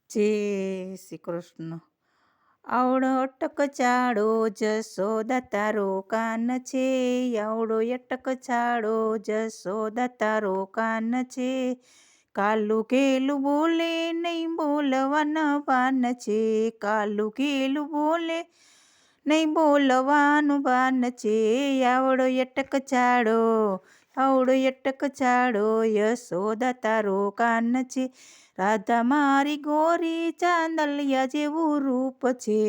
જય શ્રી કૃષ્ણ. આવડો અટક ચાડો જશોદા તારો કાન છે, આવડો અટક ચાડો જશોદા તારો કાન છે. કાલું કેલું બોલે નહીં બોલવાના ભાન છે, કાલું કેલું બોલે નહીં બોલવાનું ભાન છે. આવડો અટક ચાડો, આવડો અટક ચાડો યશોદા તારો કાન છે. રાધા મારી ગોરી ચાંદલિયા જેવું રૂપ છે,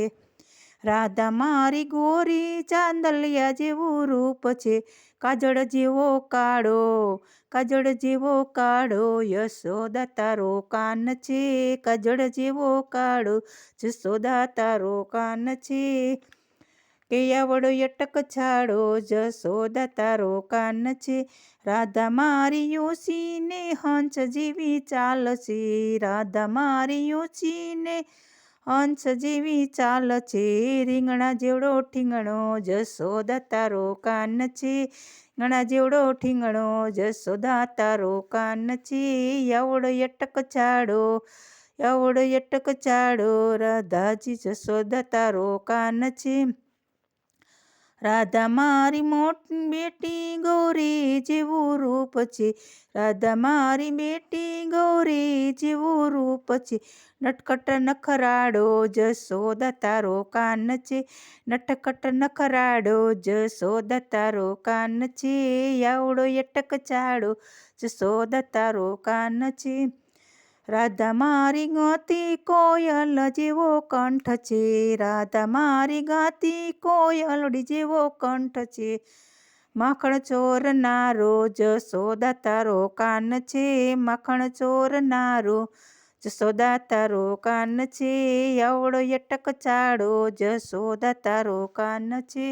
રાધા મારી ગોરી ચાંદલિયા જેવું રૂપ છે. કાજળ જેવો કાળો, કાજળ જેવો કાળો યશોદા તારો કાન છે, કાજળ જેવો કાળો જશોદા તારો કાન છે. કે આવડો અટક ચાડો જશોદા તારો કાન છે. રાધા મારી યોશીને હંસ જેવી ચાલ છે, રાધા મારી યોશીને હંસ જેવી ચાલ છે. રીંગણા જેવડો ઠીંગણો જશોદા તારો કાન છે, રીંગણા જેવડો ઠીંગણો જશોદા તારો કાન છે. આવડો અટક ચાડો, આવડો અટક ચાડો રાધાજી જશોદા તારો કાન છે. રાધા મારી મોટી બેટી ગૌરી જેવું રૂપ છે, રાધા મારી બેટી ગૌરી જેવું રૂપ છે. નટખટ નખરાડો જશોદા તારો કાન છે, નટખટ નખરાડો જશોદા તારો કાન છે. આવડો અટક ચાડો જશોદા તારો કાન છે. રાધા મારી ગાતી કોયલ જેવો કંઠ છે, રાધા મારી ગાતી કોયલડી જેવો કંઠ છે. માખણ ચોરનારો જશોદા તારો કાન છે, માખણ ચોરનારો જશોદા તારો કાન છે. આવડો અટક ચાડો જશોદા તારો કાન છે.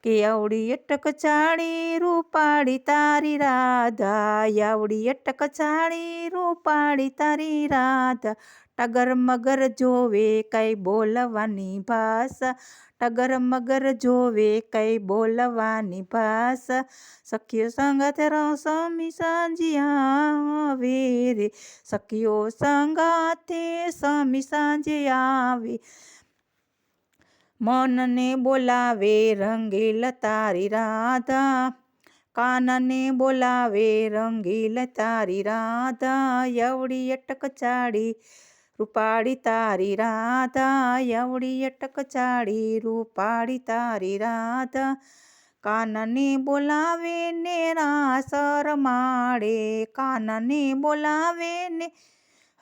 કે આવડી અટક ચાળી રૂપાળી તારી રાધા, આવડી અટક ચાળી રૂપાળી તારી રાધા. ટગર મગર જોવે કઈ બોલવાની ભાષા, ટગર મગર જોવે કઈ બોલવાની ભાષા. સખીઓ સંગાથે સમી સાંજિયા આવે રે, સખીઓ સંગાથે સમી સાંજે આવે. મનને બોલાવે રંગીલ તારી રાધા, કાનને બોલાવે રંગીલ તારી રાધા. આવડી અટક ચાડી રૂપાળી તારી રાધા, આવડી અટક ચાડી રૂપાળી તારી રાધા. કાનને બોલાવે ને રાસ રમાડે, કાનને બોલાવે ને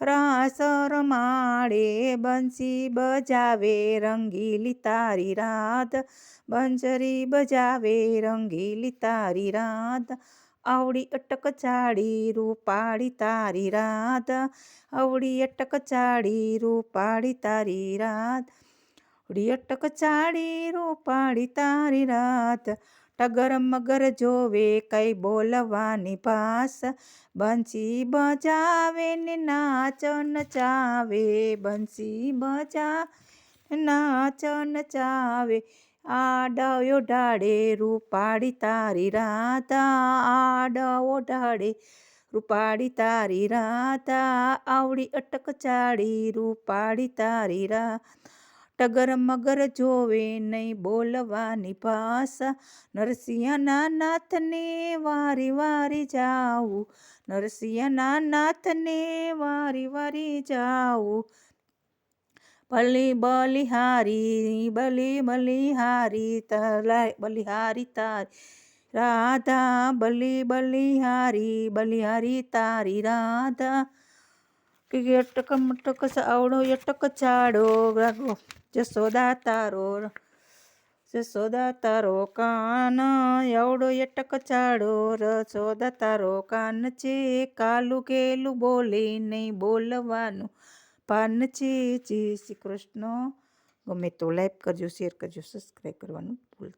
રાસ રમાડે. બંસી બજાવે રંગીલી તારી રાધા, બંસરી બજાવે રંગીલી તારી રાધા. આવડી અટક ચાડી રૂપાળી તારી રાધા, આવડી અટક ચાડી રૂપાળી તારી રાધા, આવડી અટક ચાડી રૂપાળી તારી રાધા. ટગર મગર જોવે કઈ બોલવાની ભાષા, બંસી બજાવે ને નાચ નચાવે, બંસી બજાવે નાચ નચાવે. આડ્યો ઢાળે રૂપાળી તારી રાધા, આડો ઢાળે રૂપાળી તારી રાધા. આવડી અટક ચાળી રૂપાળી તારી રાધા. ટગર મગર જોવે નહીં બોલવાની ભાષા, નરસિંહના નાથને વારી વારી જાવું, નરસિંહના નાથને વારી વારી જાવું. બલી બલિહારી બલી બલિહારી બલિહારી તારી રાધા, બલી બલિહારી બલિહારી તારી રાધા. કે અટક મટક આવડો અટક ચાડો જશોદા તારો, જશોદા તારો કાન, આવડો અટક ચાડો જશોદા તારો કાન છે. કાલું કેલું બોલે નહીં બોલવાનું ભાન છે. જય શ્રી કૃષ્ણ. ગમે તો લાઈક કરજો, શેર કરજો, સબસ્ક્રાઈબ કરવાનું